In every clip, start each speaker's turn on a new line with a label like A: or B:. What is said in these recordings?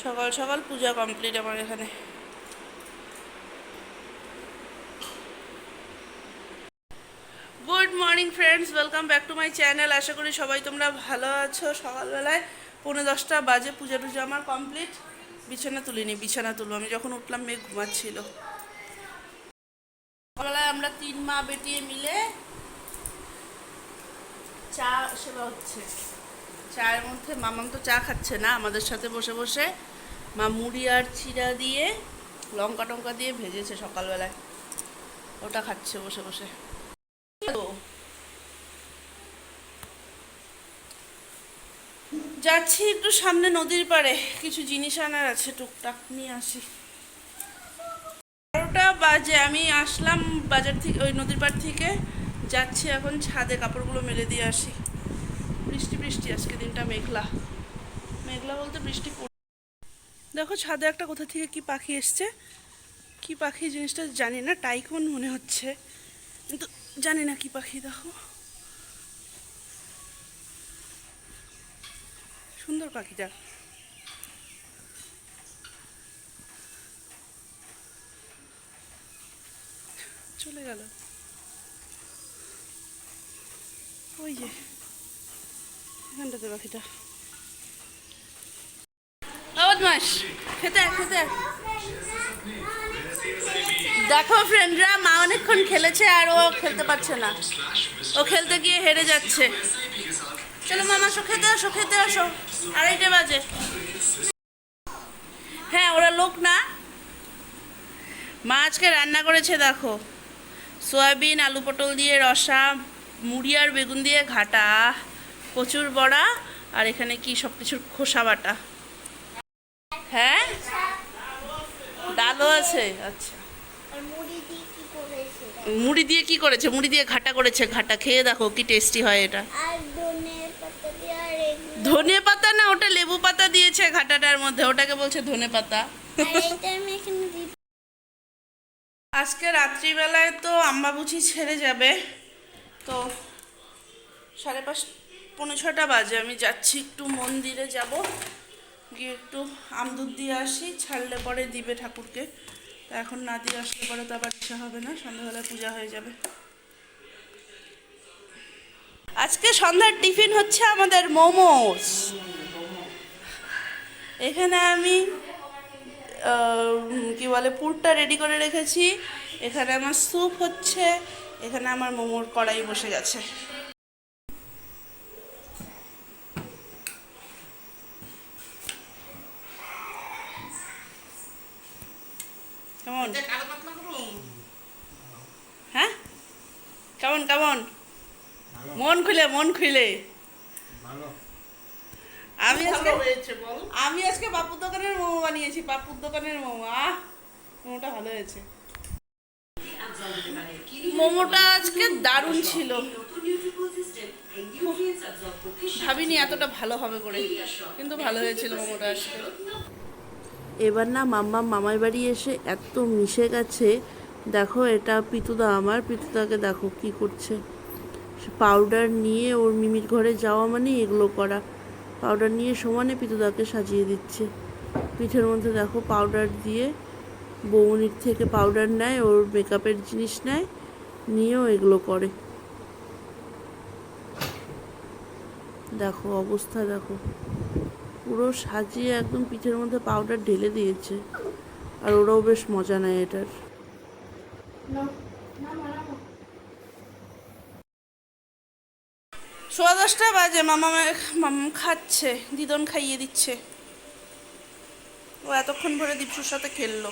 A: সকাল সকাল পূজা কমপ্লিট আমার এখানে। Good morning friends, welcome back to my channel. আশা করি সবাই তোমরা ভালো আছো। সকালবেলায় 9:10 বাজে, পূজা টুজা আমার কমপ্লিট। বিছানা তুলিনি, বিছানা তুলবো। আমি যখন উঠলাম মেয়ে ঘুমাচ্ছিল। সকালবেলায় আমরা 3 মা বেটিয়ে মিলে চা সেবা হচ্ছে। চায়ের মধ্যে মামাম তো চা খাচ্ছে না, আমাদের সাথে বসে বসে মা মুড়ি আর চিড়া দিয়ে লঙ্কা টঙ্কা দিয়ে ভেজেছে সকালবেলায়, ওটা খাচ্ছে বসে বসে। যাচ্ছি একটু সামনে নদীর পাড়ে, কিছু জিনিস আনার আছে, টুকটাক নিয়ে আসি। 12টা বাজে আমি আসলাম বাজার থেকে, ওই নদীর পাড় থেকে। যাচ্ছি এখন ছাদে কাপড়গুলো মেলে দিয়ে আসি। বৃষ্টি বৃষ্টি আজকে দিনটা মেঘলা মেঘলা বলতে বৃষ্টি। দেখো ছাদে একটা কোথা থেকে কি পাখি এসছে। কি পাখি জিনিসটা জানি না, টাইকন মনে হচ্ছে, কিন্তু জানি না কি পাখি। দেখো সুন্দর পাখিটা। চলে গেল ওই যে এখানটাতে পাখিটা। বদমাস, খেতে খেতে। দেখো ফ্রেন্ডরা, মা অনেকক্ষণ খেলেছে আর ও খেলতে পারছে না। ও খেলতে গিয়ে হেরে যাচ্ছে। চলো মামা, আসো খেতে আসো, খেতে আসো। 2:30 বাজে। হ্যাঁ, ওরা লোক না। মা আজকে রান্না করেছে দেখো, সয়াবিন আলু পটল দিয়ে রসা, মুড়ি আর বেগুন দিয়ে ঘাটা, কচুর বড়া, আর এখানে কি সব কিছুর খোসা বাটা। হ্যাঁ, ডালও আছে। আচ্ছা, মুড়ি দিয়ে কি করেছে? মুড়ি দিয়ে ঘাটা করেছে। ঘাটা খেয়ে দেখো কি টেস্টি হয় এটা। ধনে পাতা না, ওটা লেবু পাতা দিয়েছে ঘাটাটার মধ্যে, ওটাকে বলছে ধনে পাতা। আজকে রাত্রিবেলায় তো আম্বাবুচি ছেড়ে যাবে, তো 5:30 6:45 বাজে। আমি যাচ্ছি একটু মন্দিরে যাব, গিয়ে একটু আমদুধ দিয়ে আসি, ছাড়লে পরে দিবে ঠাকুরকে। তা এখন না দিয়ে আসলে পরে তো আবার ইচ্ছা হবে না, সন্ধ্যাবেলায় পূজা হয়ে যাবে। আজকে সন্ধ্যার টিফিন হচ্ছে আমাদের মোমোস। এখানে আমি কি বলে পুরটা রেডি করে রেখেছি। এখানে আমার স্যুপ হচ্ছে, এখানে আমার মোমোর কড়াই বসে গেছে। কেমন? হ্যাঁ, কেমন কেমন? মন খুলে, মন খুলে। আমি আজকে পাপুর দোকানের মোমো বানিয়েছি, পাপুর দোকানের মোমো। মোমোটা ভালো হয়েছে। মোমোটা আজকে দারুণ ছিল, ভাবিনি এতটা ভালো হবে করে, কিন্তু ভালো হয়েছিল মোমোটা আজকে। এবার না মাম্মা মামাই বাড়ি এসে এত মিশে গেছে। দেখো এটা পিতুদা, আমার পিতুদাকে দেখো কি করছে। পাউডার নিয়ে ওর মিমির ঘরে যাওয়া মানে এগুলো করা। পাউডার নিয়ে সমানে পিতুদাকে সাজিয়ে দিচ্ছে। পিঠের মধ্যে দেখো পাউডার দিয়ে, বৌনির থেকে পাউডার নেয়, ওর মেকআপের জিনিস নেয়, নিয়েও এগুলো করে। দেখো অবস্থা, দেখো পুরো সাজিয়ে একদম পিঠের মধ্যে পাউডার ঢেলে দিয়েছে। আর ওরাও বেশ মজা নেয় এটার। 10:15 বাজে। মামাম খাচ্ছে, দিদন খাইয়ে দিচ্ছে। ও এতক্ষণ ধরে দীপশুর সাথে খেললো।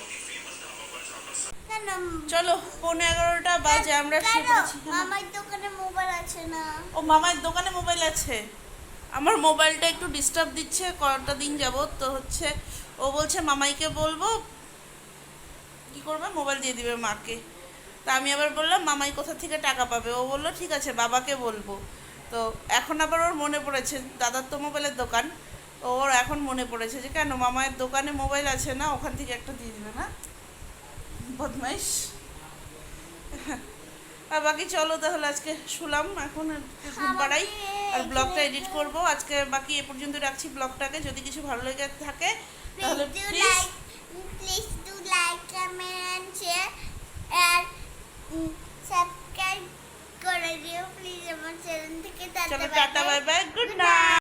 A: চলো 11:15 বাজে, আমরা
B: মামার দোকানে মোবাইল আছে না।
A: ও মামার দোকানে মোবাইল আছে। আমার মোবাইলটা একটু ডিস্টার্ব দিচ্ছে কয়েকটা দিন যাবত, তো হচ্ছে ও বলছে মামাইকে বলবো, কি করবে, মোবাইল দিয়ে দিবে মাকে। তা আমি আবার বললাম মামাই কোথা থেকে টাকা পাবে। ও বললো ঠিক আছে বাবাকে বলবো। তো এখন আবার ওর মনে পড়েছে, দাদার তো মোবাইলের দোকান, ওর এখন মনে পড়েছে যে কেন মামায়ের দোকানে মোবাইল আছে না, ওখান থেকে একটা দিয়ে দিবে না। বদমাইশ। আর বাকি চলো তাহলে আজকে শুলাম, এখন ঘুম পাড়াই আর ব্লগটা এডিট করব আজকে। বাকি এ পর্যন্ত রাখছি ব্লগটাকে। যদি কিছু ভালো লেগে থাকে তাহলে
B: please do like comment and share and subscribe করে দিও প্লিজ আমার চ্যানেল থেকে।
A: চলো tata bye bye, good night.